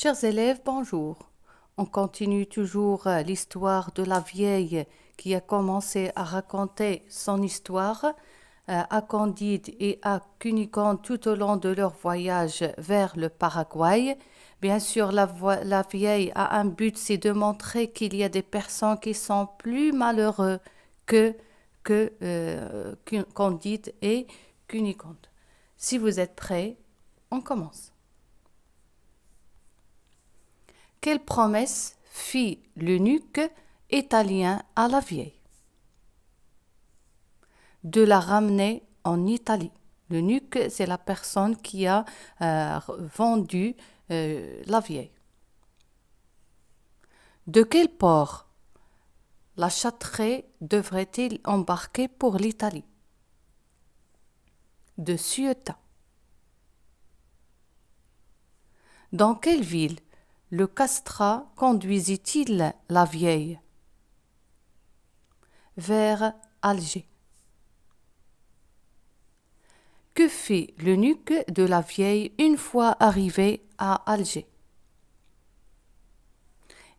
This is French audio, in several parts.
Chers élèves, bonjour. On continue toujours l'histoire de la vieille qui a commencé à raconter son histoire à Candide et à Cunégonde tout au long de leur voyage vers le Paraguay. Bien sûr, la vieille a un but, c'est de montrer qu'il y a des personnes qui sont plus malheureuses que, que Candide et Cunégonde. Si vous êtes prêts, on commence. Quelle promesse fit l'eunuque italien à la vieille? De la ramener en Italie. L'eunuque, c'est la personne qui a vendu la vieille. De quel port la Châtrée devrait-il embarquer pour l'Italie? De Ceuta. Dans quelle ville le castrat conduisit-il la vieille? Vers Alger. Que fit l'eunuque de la vieille une fois arrivé à Alger?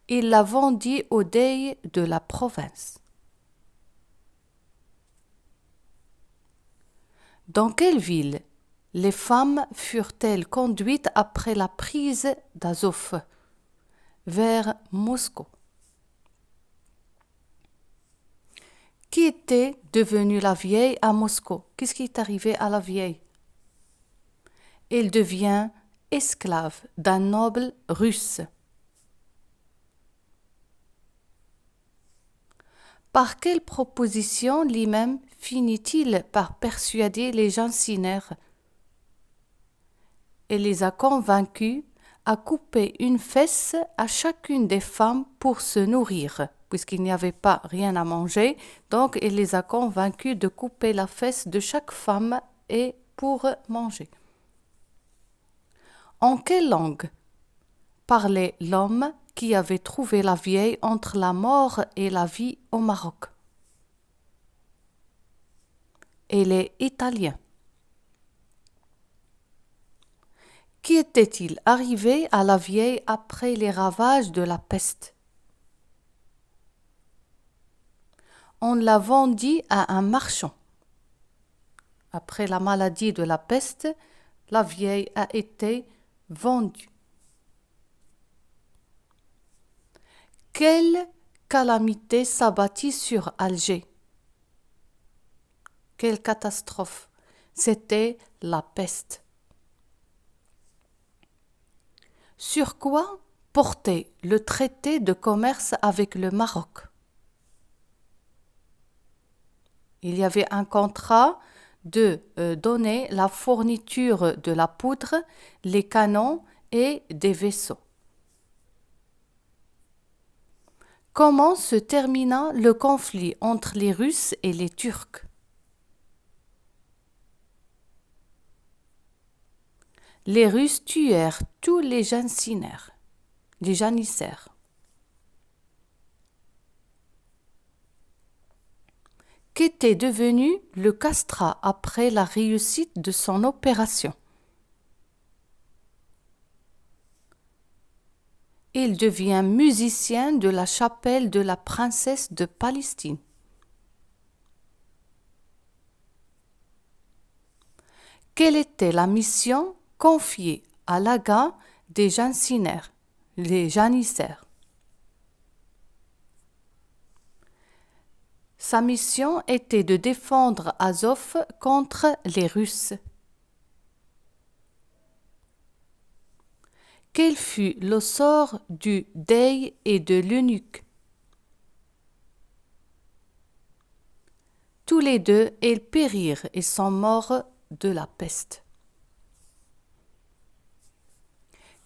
Il la vendit au dey de la province. Dans quelle ville les femmes furent-elles conduites après la prise d'Azov? Vers Moscou. Qui était devenue la vieille à Moscou? Qu'est-ce qui est arrivé à la vieille? Elle devient esclave d'un noble russe. Par quelle proposition lui-même finit-il par persuader les Jansénaires? Elle les a convaincus à couper une fesse à chacune des femmes pour se nourrir, puisqu'il n'y avait pas rien à manger, donc elle les a convaincus de couper la fesse de chaque femme et pour manger. En quelle langue parlait l'homme qui avait trouvé la vieille entre la mort et la vie au Maroc? Elle est italien. Qui était-il arrivé à la vieille après les ravages de la peste? On la vendit à un marchand. Après la maladie de la peste, la vieille a été vendue. Quelle calamité s'abattit sur Alger? Quelle catastrophe? C'était la peste. Sur quoi portait le traité de commerce avec le Maroc? Il y avait un contrat de donner la fourniture de la poudre, les canons et des vaisseaux. Comment se termina le conflit entre les Russes et les Turcs? Les Russes tuèrent tous les janissaires. Qu'était devenu le castrat après la réussite de son opération? Il devient musicien de la chapelle de la princesse de Palestine. Quelle était la mission confiée à l'Aga des janissaires, les janissaires? Sa mission était de défendre Azov contre les Russes. Quel fut le sort du dey et de l'eunuque? Tous les deux, ils périrent et sont morts de la peste.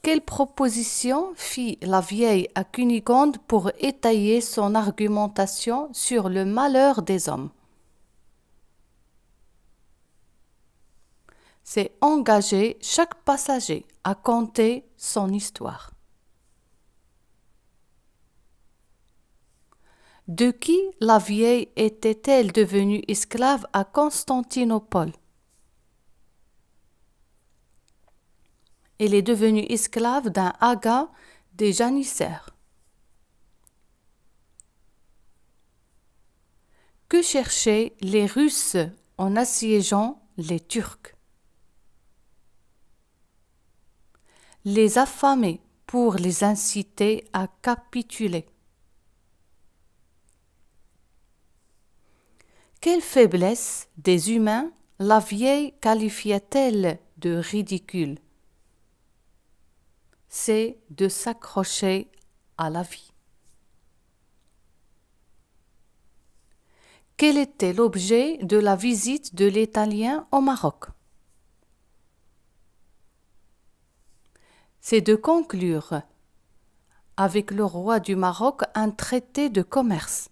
Quelle proposition fit la vieille à Cunégonde pour étayer son argumentation sur le malheur des hommes? C'est engager chaque passager à conter son histoire. De qui la vieille était-elle devenue esclave à Constantinople? Elle est devenue esclave d'un aga des janissaires. Que cherchaient les Russes en assiégeant les Turcs? Les affamer pour les inciter à capituler. Quelle faiblesse des humains la vieille qualifia-t-elle de ridicule? C'est de s'accrocher à la vie. Quel était l'objet de la visite de l'Italien au Maroc? C'est de conclure avec le roi du Maroc un traité de commerce.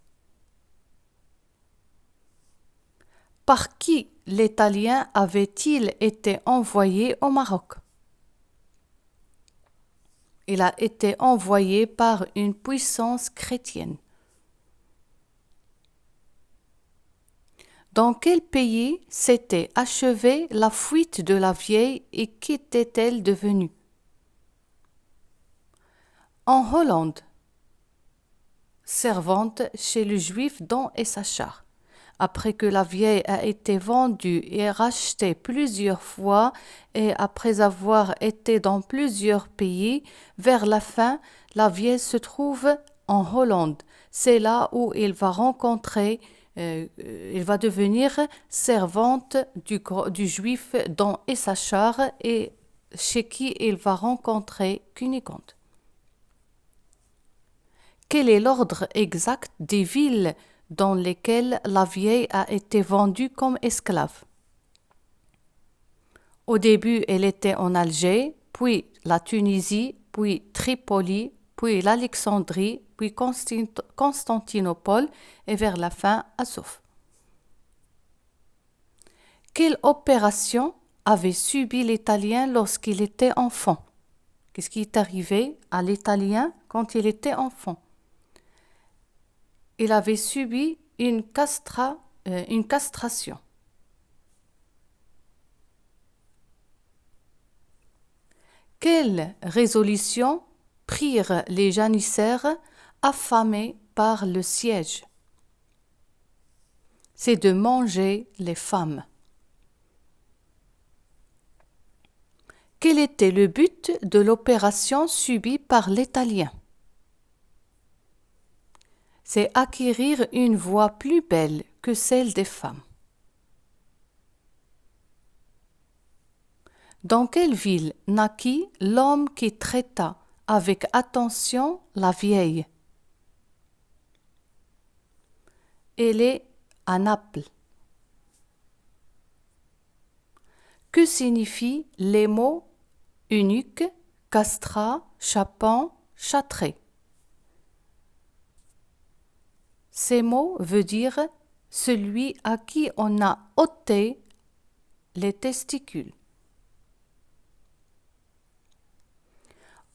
Par qui l'Italien avait-il été envoyé au Maroc? Il a été envoyé par une puissance chrétienne. Dans quel pays s'était achevée la fuite de la vieille et qu'était-elle devenue? En Hollande, servante chez le juif Don Issachar. Après que la vieille a été vendue et rachetée plusieurs fois et après avoir été dans plusieurs pays, vers la fin, la vieille se trouve en Hollande. C'est là où il va rencontrer, il va devenir servante du juif Don Issachar et chez qui il va rencontrer Cunégonde. Quel est l'ordre exact des villes dans lesquelles la vieille a été vendue comme esclave? Au début, elle était en Alger, puis la Tunisie, puis Tripoli, puis l'Alexandrie, puis Constantinople et vers la fin à Souf. Quelle opération avait subi l'Italien lorsqu'il était enfant? Qu'est-ce qui est arrivé à l'Italien quand il était enfant? Il avait subi une castration. Quelle résolution prirent les janissaires affamés par le siège? C'est de manger les femmes. Quel était le but de l'opération subie par l'Italien? C'est acquérir une voix plus belle que celle des femmes. Dans quelle ville naquit l'homme qui traita avec attention la vieille? Elle est à Naples. Que signifient les mots eunuque, castrat, chapon, châtré? Ces mots veulent dire celui à qui on a ôté les testicules.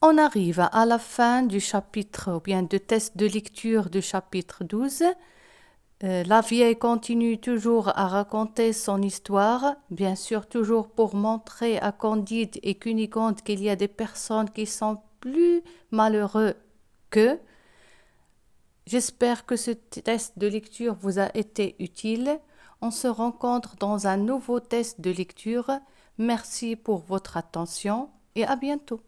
On arrive à la fin du chapitre, ou bien de test de lecture du chapitre 12. La vieille continue toujours à raconter son histoire, bien sûr toujours pour montrer à Candide et Cunégonde qu'il y a des personnes qui sont plus malheureuses qu'eux. J'espère que ce test de lecture vous a été utile. On se rencontre dans un nouveau test de lecture. Merci pour votre attention et à bientôt.